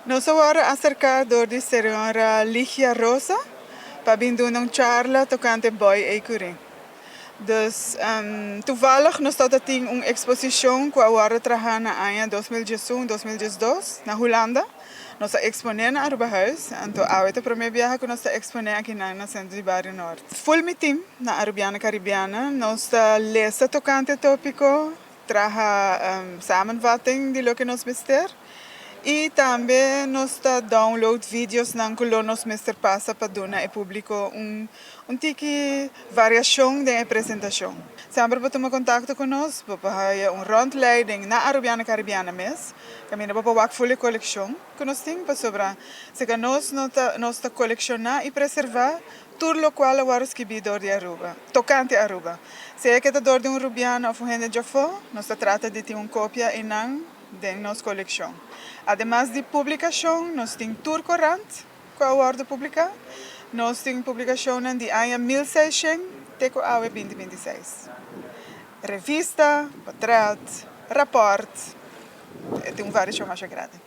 Nós agora acerca de senhora Ligia Rosa para vir doen uma charla tocante boy e curim. Dus toevallig nós estamos tendo uma exposição que agora trabalha na ano 2021, 2022 na Holanda. Nós estamos exponendo na Arubahuis. Então, a primeira viagem que nós estamos exponendo aqui na Centro de Barrio Norte. Full meeting na Arubiana Caribiana. Nós estamos lendo tocante tópico, traga samenvatting de lo que nós mister. E também nós download vídeos na qual nós passa para dar ao público tiki variação da apresentação. Sempre para tomar contato conosco, para uma rondleiding na Arubiana Caribiana mesmo. Caminho para uma full coleção que nós temos sobre se nós colecionar e preservar tudo o qual é o escribidor de Aruba, tocante a Aruba. Se é que é de um rubiano ou um gente de fora, nós trata de ter uma cópia em de nossa coleção. Además de publicação, nós temos tour corrente, que é a hora de publicar. Nós temos publicação de ano 1600 até o ano 2026. Revista, portrait, rapport, tem várias mais grandes.